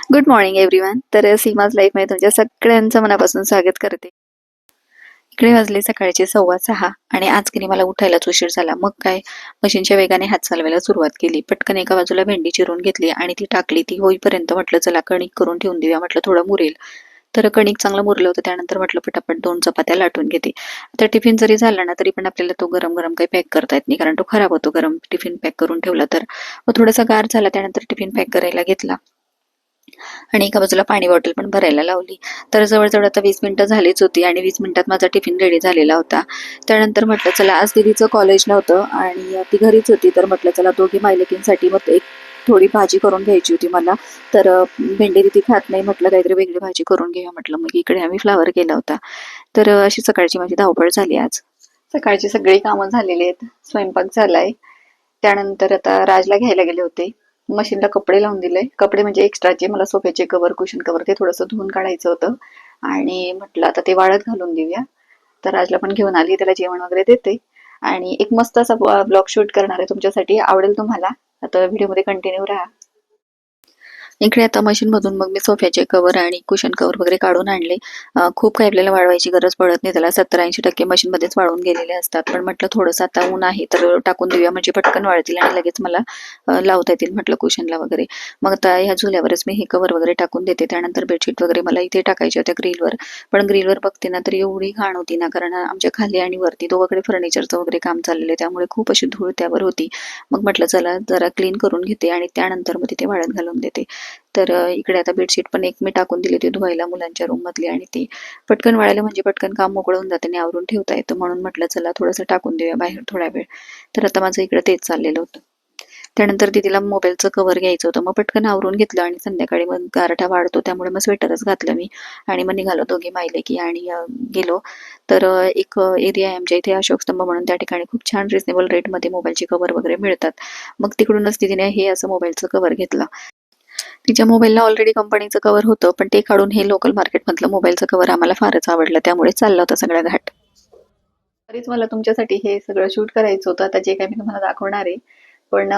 Good morning everyone. तर सीमाज लाईफमध्ये तुमच्या सगळ्यांचं मनापासून स्वागत करते. इकडे वाजले सकाळचे 6:15 आणि आज की मला उठायलाच उशीर झाला. मग काय, मशीनच्या वेगाने हात चालवायला सुरुवात केली. पटकन एका बाजूला भेंडी चिरून घेतली आणि ती टाकली. ती होईपर्यंत म्हटलं चला कणिक करून ठेवून देऊया, म्हटलं थोडं मुरेल. तर कणिक चांगलं मुरलं होतं. त्यानंतर म्हटलं पटापट 2 चपात्या लाटून घेते. आता टिफिन जरी झाला ना तरी पण आपल्याला तो गरम गरम काही पॅक करता येत नाही, कारण तो खराब होतो गरम टिफिन पॅक करून ठेवला तर. मग थोडासा गार झाला त्यानंतर टिफिन पॅक करायला घेतला आणि एका बाजूला पाणी बॉटल पण भरायला लावली. तर जवळजवळ आता 20 मिनिटं झालीच होती आणि 20 मिनिटात माझा टिफिन रेडी झालेला होता. त्यानंतर म्हटलं चला, आज दीदीचं कॉलेज नव्हतं आणि ती घरीच होती. तर म्हटलं चला दोघी मायलेकींसाठी मग एक थोडी भाजी करून घ्यायची होती मला. तर भेंडी दीदी खात नाही, म्हटलं काहीतरी वेगळी भाजी करून घेऊया म्हटलं. मग इकडे आम्ही फ्लावर केला होता. तर अशी सकाळची माझी धावपळ झाली आज. सकाळची सगळी कामं झालेली आहेत, स्वयंपाक झालाय. त्यानंतर आता राजला घ्यायला गेले होते. मशीनला कपडे लावून दिले. कपडे म्हणजे एक्स्ट्राचे मला सोफ्याचे कव्हर, कुशन कव्हर ते थोडंसं धुवून काढायचं होतं आणि म्हटलं आता ते वाळत घालून देऊया. तर राजला पण घेऊन आली, त्याला जेवण वगैरे देते आणि एक मस्त असा ब्लॉग शूट करणार आहे तुमच्यासाठी. आवडेल तुम्हाला. आता व्हिडिओमध्ये कंटिन्यू राहा. इकडे आता मशीन मधून मग मी सोफ्याचे कव्हर आणि कुशन कव्हर वगैरे काढून आणले. खूप काही आपल्याला वाळवायची गरज पडत नाही, त्याला 70-80% मशीन मध्येच वाळून गेलेले असतात. पण म्हटलं थोडंसं आता ऊन आहे तर टाकून देऊया, म्हणजे पटकन वाळतील आणि लगेच मला लावता येतील म्हटलं कुशनला वगैरे. मग आता ह्या झुल्यावरच मी हे कव्हर वगैरे टाकून देते. त्यानंतर बेडशीट वगैरे मला इथे टाकायच्या होत्या ग्रिलवर. पण ग्रिलवर बघते ना तर एवढी घाण होती ना, कारण आमच्या खाली आणि वरती दोघांकडे फर्निचरचं वगैरे काम चाललेलं आहे, त्यामुळे खूप अशी धूळ त्यावर होती. मग म्हटलं चला जरा क्लीन करून घेते आणि त्यानंतर मग तिथे वाळत घालून देते. तर इकडे आता बेडशीट पण एक मी टाकून दिली होती धुवायला मुलांच्या रूम मधली, आणि ती पटकन वाळायला म्हणजे पटकन काम मोकळं होऊन जाते आणि आवरून ठेवता येतं, म्हणून म्हटलं चला थोडंसं टाकून देऊया बाहेर थोडा वेळ. तर आता माझं इकडे तेच चाललेलं होतं. त्यानंतर दीदीला मोबाईलचं कव्हर घ्यायचं होतं. मग पटकन आवरून घेतलं आणि संध्याकाळी मग गारठा वाढतो त्यामुळे मग स्वेटरच घातलं मी आणि मग निघालो दोघी मायलेकी आणि गेलो. तर एक एरिया आहे आमच्या इथे अशोकस्तंभ म्हणून, त्या ठिकाणी खूप छान रिजनेबल रेटमध्ये मोबाईलचे कव्हर वगैरे मिळतात. मग तिकडूनच दीदीने हे असं मोबाईलचं कव्हर घेतलं. तिच्या मोबाईलला ऑलरेडी कंपनीचं कव्हर होतं, पण ते काढून हे लोकल मार्केटमधलं मोबाईलचं कव्हर आम्हाला फारच आवडलं, त्यामुळे चालला होता सगळा घाट. तरीच मला तुमच्यासाठी हे सगळं शूट करायचं होतं, आता जे काही मी तुम्हाला दाखवणार आहे. पण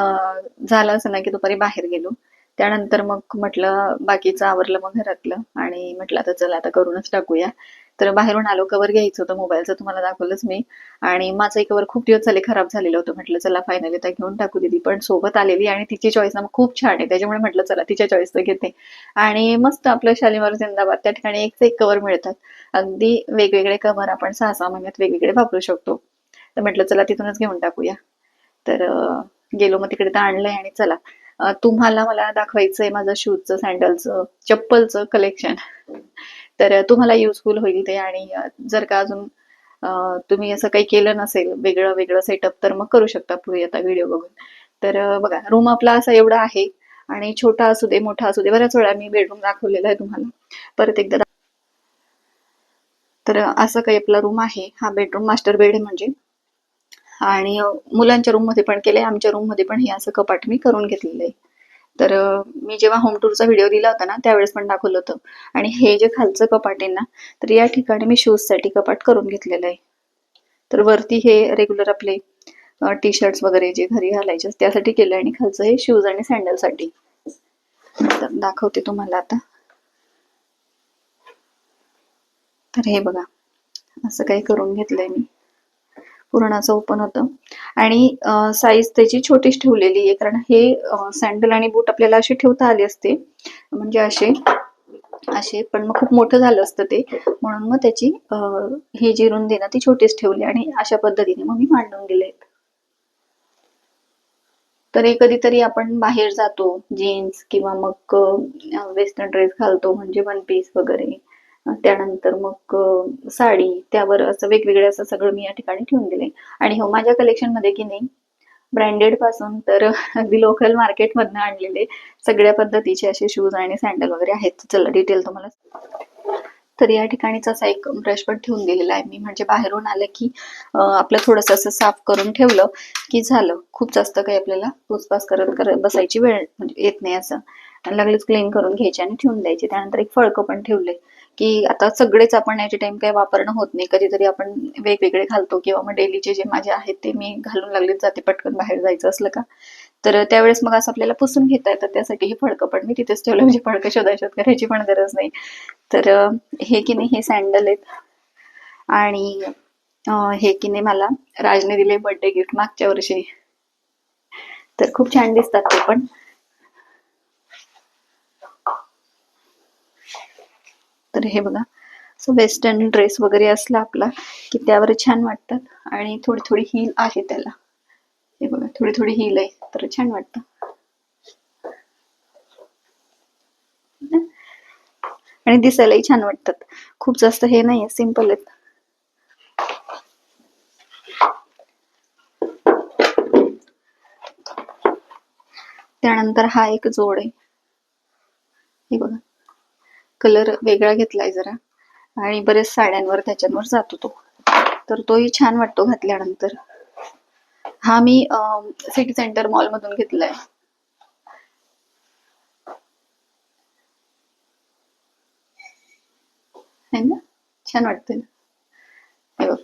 झालं असं ना की दुपारी बाहेर गेलो. त्यानंतर मग म्हटलं बाकीचं आवरलं मग घरातलं आणि म्हटलं आता चला आता करूनच टाकूया. तर बाहेरून आलो, कव्हर घ्यायचं होतं मोबाईलचं, तुम्हाला दाखवलंच मी. आणि माझं कव्हर खूप दिवस झाले खराब झालेलं होतं. म्हटलं चला फायनली आता घेऊन टाकू. दिदी पण सोबत आलेली आणि तिची चॉईस ना खूप छान आहे, त्याच्यामुळे म्हटलं चला तिच्या चॉईसचं घेते. आणि मस्त आपलं शालीमार जिंदाबाद, त्या ठिकाणी एकच एक कव्हर मिळतात. अगदी वेगवेगळे कव्हर आपण 6-6 महिन्यात वेगवेगळे वापरू शकतो. तर म्हटलं चला तिथूनच घेऊन टाकूया. तर गेलो मग तिकडे तर आणलंय आणि चला तुम्हाला मला दाखवायचंय माझं शूजचं, सँडलचं, चप्पलचं कलेक्शन. तर तुम्हाला युजफुल होईल ते. आणि जर का अजून तुम्ही असं काही केलं नसेल वेगळं वेगळं सेटअप, तर मग करू शकता पुढे आता व्हिडिओ बघून. तर बघा, रूम आपला असा एवढा आहे आणि छोटा असू दे मोठा असू दे, बऱ्याच वेळा मी बेडरूम दाखवलेला आहे तुम्हाला, परत एकदा. तर असं काही आपला रूम आहे. हा बेडरूम मास्टर बेड आहे म्हणजे. आणि मुलांच्या रूम मध्ये पण केलंय, आमच्या रूम मध्ये पण हे असं कपाट मी करून घेतलेलं आहे. तर मी जेव्हा होम टूरचा व्हिडिओ दिला होता ना त्यावेळेस पण दाखवलं होतं. आणि हे जे खालचं कपाट आहे ना, तर या ठिकाणी मी शूज साठी कपाट करून घेतलेलं आहे. तर वरती हे रेग्युलर आपले टी शर्ट्स वगैरे जे घरी घालायचे त्यासाठी केलं आणि खालचं हे शूज आणि सँडल साठी. तर दाखवते तुम्हाला आता. तर हे बघा, असं काही करून घेतलंय मी. पूर्ण असं ओपन होतं आणि साईज त्याची छोटीच ठेवलेली आहे, कारण हे सँडल आणि बूट आपल्याला असे ठेवता आले असते, म्हणजे असे असे, पण मग खूप मोठं झालं असतं ते, म्हणून मग त्याची ही जी रुंदी ना ती छोटीच ठेवली आणि अशा पद्धतीने मग मी मांडून दिले. तर हे कधीतरी आपण बाहेर जातो जीन्स किंवा मग वेस्टर्न ड्रेस घालतो, म्हणजे वन पीस वगैरे. त्यानंतर मग साडी, त्यावर असं वेगवेगळे असं सगळं मी या ठिकाणी ठेवून दिले. आणि हो, माझ्या कलेक्शन मध्ये की नाही, ब्रँडेड पासून तर अगदी लोकल मार्केट मधनं आणलेले सगळ्या पद्धतीचे असे शूज आणि सँडल वगैरे आहेत. चला डिटेल तुम्हाला. तर या ठिकाणीच असा एक ब्रश पण ठेवून दिलेला आहे मी, म्हणजे बाहेरून आलं की आपलं थोडंसं असं साफ करून ठेवलं की झालं. खूप जास्त काही आपल्याला पुसपास करत करत बसायची वेळ म्हणजे येत नाही असं. आणि लगेच क्लीन करून घ्यायचे आणि ठेवून द्यायचे. त्यानंतर एक फळकं पण ठेवले की आता सगळेच आपण ॲट अ टाइम काही वापरणं होत नाही, कधीतरी आपण वेगवेगळे घालतो किंवा मग डेलीचे जे माझे आहेत ते मी घालून लागलेच जाते पटकन बाहेर जायचं असलं का. तर त्यावेळेस मग असं आपल्याला पुसून घेता येतं, त्यासाठी हे फडकं पण मी तिथेच ठेवलं, म्हणजे फडकं शोधायच्यात करायची पण गरज नाही. तर हे की नाही हे सँडल आहेत. आणि हे की नाही मला राजने दिले बर्थडे गिफ्ट मागच्या वर्षी, तर खूप छान दिसतात ते पण. तर हे बघा, सो वेस्टर्न ड्रेस वगैरे असला आपला की त्यावर छान वाटतात. आणि थोडी थोडी हील आहे त्याला, हे बघा थोडी थोडी हील आहे, तर छान वाटतं. आणि दिसायलाही छान वाटतात, खूप जास्त हे नाही आहे, सिम्पल आहेत. त्यानंतर हा एक जोड आहे, हे बघा कलर वेगळा घेतलाय जरा, आणि बरेच साड्यांवर त्याच्यावर जातो तो, तर तोही छान वाटतो घातल्यानंतर. हा मी सिटी सेंटर मॉल मधून घेतलाय. है ना, छान वाटतंय ना, हे बघ.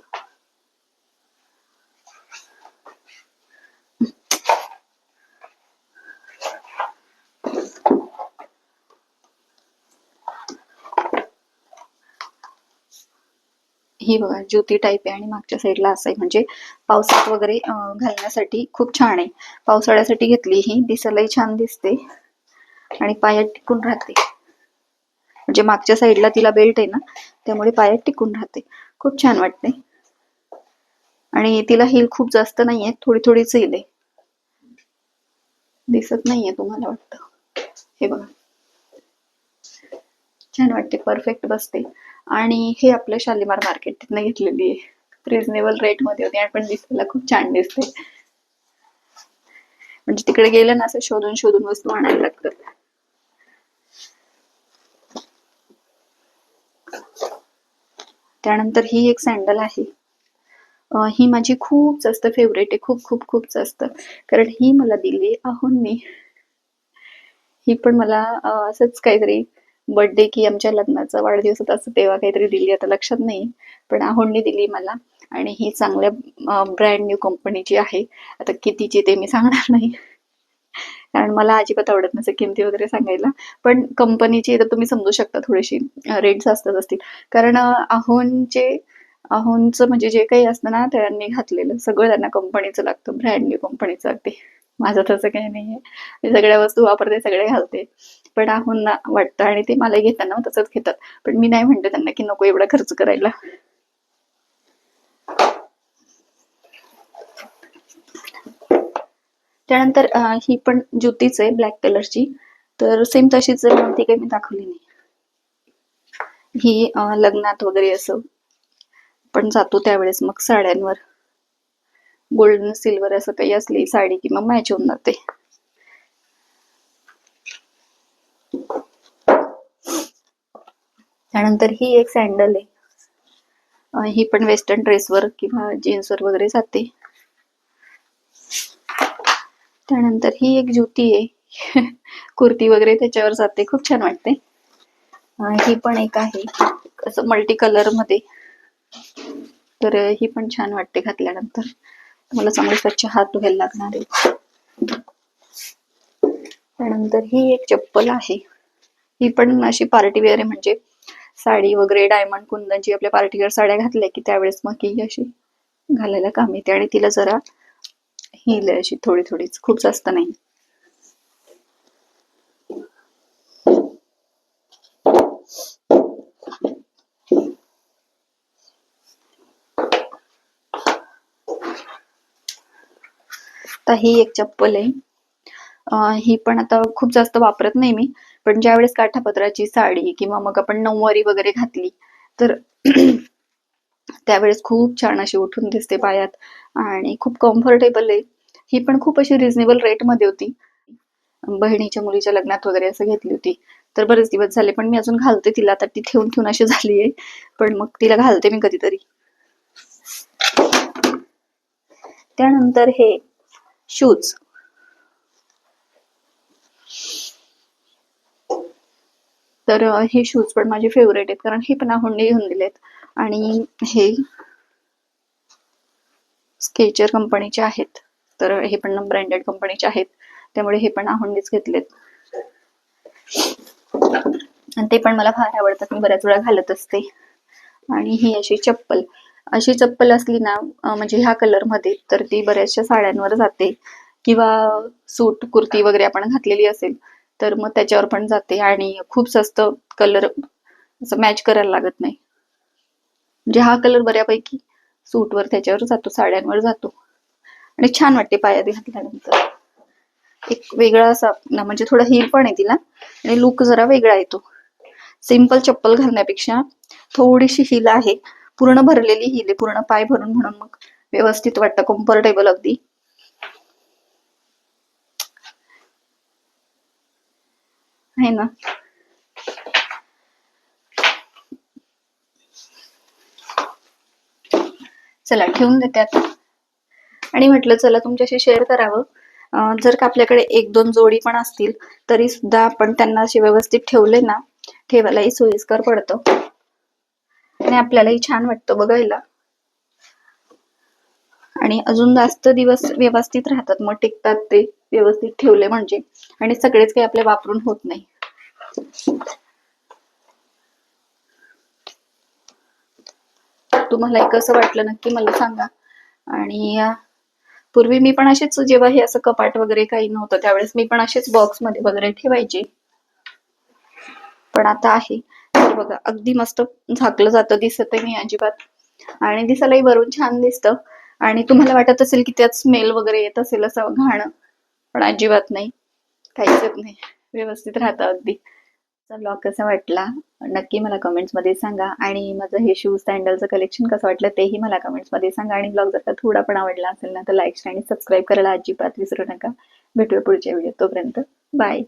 ही बघा ज्योती टाईप आहे, आणि मागच्या साईडला असं आहे, म्हणजे पावसात वगैरे घालण्यासाठी खूप छान आहे. पावसाळ्यासाठी घेतली ही, दिसायलाही छान दिसते आणि पायात टिकून राहते. म्हणजे मागच्या साईडला तिला बेल्ट आहे ना, त्यामुळे पायात टिकून राहते, खूप छान वाटते. आणि तिला हील खूप जास्त नाहीये, थोडी थोडीच हील आहे, दिसत नाहीये तुम्हाला वाटतं, हे बघा छान वाटते, परफेक्ट बसते. आणि हे आपलं शालीमार मार्केट तिथनं घेतलेली आहे, रिझनेबल रेट मध्ये होती, आणि पण दिसायला खूप छान दिसते. म्हणजे तिकडे गेलं ना असं शोधून शोधून वस्तू आणायला लागतात. त्यानंतर ही एक सँडल आहे, ही माझी खूप जास्त फेवरेट आहे, खूप खूप खूप जास्त, कारण ही मला दिली आहोंनी. ही पण मला असंच काहीतरी बर्थडे की आमच्या लग्नाचा वाढदिवस होता, असं तेव्हा काहीतरी दिली, आता लक्षात नाही, पण आहोंनी दिली मला. आणि ही चांगल्या ब्रँड न्यू कंपनीची आहे. आता कितीची ते मी सांगणार नाही, कारण मला अजिबात आवडत नसे किमती वगैरे सांगायला, पण कंपनीची तर तुम्ही समजू शकता, थोडीशी रेट जास्तच असतील, कारण अहोनचं म्हणजे जे काही असतं ना, त्यांनी घातलेलं सगळं त्यांना कंपनीचं लागतं, ब्रँड न्यू कंपनीचं अगदी. माझं तसं काही नाहीये, मी सगळ्या वस्तू वापरते, सगळे घालते, पण आहोंना वाटतं, आणि ते मला घेताना तसंच घेतात, पण मी नाही म्हणते त्यांना की नको एवढा खर्च करायला. त्यानंतर ही पण ज्योतीच आहे, ब्लॅक कलरची, तर सेम तशीच आहे, ती काही मी दाखवली नाही. ही लग्नात वगैरे असं पण जातो त्यावेळेस मग साड्यांवर गोल्डन सिल्वर असं काही असली साडी की मग मॅच होऊन जाते. त्यानंतर ही एक सँडल आहे, ही पण वेस्टर्न ड्रेसवर किंवा जीन्सवर वगैरे जाते. त्यानंतर ही एक ज्योती आहे, कुर्ती वगैरे त्याच्यावर जाते, खूप छान वाटते. ही पण एक आहे असं मल्टी कलर मध्ये, तर ही पण छान वाटते घातल्यानंतर. मला चांगले स्वच्छ हात धुवायला लागणार आहे. त्यानंतर ही एक चप्पल आहे, ही पण अशी पार्टी वेअर आहे, म्हणजे साडी वगैरे डायमंड कुंदनची आपल्या पार्टीवेअर साड्या घातल्या की त्यावेळेस मग ही अशी घालायला काम येते, आणि तिला जरा हील आहे अशी थोडी थोडीच, खूप जास्त नाही. आता ही एक चप्पल आहे, ही पण आता खूप जास्त वापरत नाही मी, पण ज्यावेळेस काठापदराची साडी किंवा मग आपण नऊवारी वगैरे घातली तर त्यावेळेस खूप छान अशी उठून दिसते पायात, आणि खूप कम्फर्टेबल आहे. ही पण खूप अशी रिझनेबल रेट मध्ये होती, बहिणीच्या मुलीच्या लग्नात वगैरे असं घेतली होती, तर बरेच दिवस झाले, पण मी अजून घालते तिला, आता ती ठेवून ठेवून अशी झाली आहे, पण मग तिला घालते मी कधीतरी. त्यानंतर हे शूज, तर हे शूज पण माझे फेवरेट आहेत, कारण हे पण आहोंनी घेऊन दिलेत, आणि हे स्केचर कंपनीचे आहेत, तर हे पण ब्रँडेड कंपनीचे आहेत. त्यामुळे हे पण आहोंडीच घेतलेत आणि ते पण मला फार आवडतात, मी बऱ्याच वेळा घालत असते. आणि ही अशी चप्पल असली ना म्हणजे ह्या कलर मध्ये तर ती बऱ्याचशा साड्यांवर जाते, किंवा सूट कुर्ती वगैरे आपण घातलेली असेल तर मग त्याच्यावर पण जाते, आणि खूप स्वस्त कलर असं मॅच करायला लागत नाही. म्हणजे हा कलर बऱ्यापैकी सूटवर त्याच्यावर जातो, साड्यांवर जातो आणि छान वाटते पायात घातल्यानंतर. एक वेगळा असा म्हणजे थोडा हील पण आहे तिला आणि लुक जरा वेगळा येतो. सिंपल चप्पल घालण्यापेक्षा थोडीशी हील आहे, पूर्ण भरलेली हील आहे, पूर्ण पाय भरून, म्हणून मग व्यवस्थित वाटतं, कम्फर्टेबल अगदी आहे ना. चला ठेवून देते आता, आणि म्हटलं चला तुमच्याशी शेअर करावं. जर का आपल्याकडे एक दोन जोडी पण असतील तरी सुद्धा आपण त्यांना असे व्यवस्थित ठेवले ना, ठेवायलाही सोयीस्कर पडतं आणि आपल्यालाही छान वाटतं बघायला, आणि अजून जास्त दिवस व्यवस्थित राहतात, मग टिकतात ते व्यवस्थित ठेवले म्हणजे, आणि सगळेच काही आपले वापरून होत नाही. तुम्हाला हे कसं वाटलं नक्की मला सांगा. आणि पूर्वी मी पण असेच, जेव्हा हे असं कपाट वगैरे काही नव्हतं त्यावेळेस मी पण असेच बॉक्स मध्ये वगैरे ठेवायचे, पण आता आहे तर बघा अगदी मस्त झाकलं जातं, दिसत नाही अजिबात, आणि दिसायलाही वरून छान दिसतं. आणि तुम्हाला वाटत असेल की त्यात स्मेल वगैरे येत असेल असं घाण, पण अजिबात नाही, काहीच येत नाही, व्यवस्थित राहतं अगदी. ब्लॉग कसा वाटला नक्की मला कमेंट्स मध्ये सांगा, आणि माझं हे शूज सॅन्डलचं कलेक्शन कसं वाटलं तेही मला कमेंट्स मध्ये सांगा. आणि ब्लॉग जर का थोडा पण आवडला असेल ना तर लाईक आणि सबस्क्राईब करायला अजिबात विसरू नका. भेटूया पुढच्या व्हिडिओ, तोपर्यंत बाय.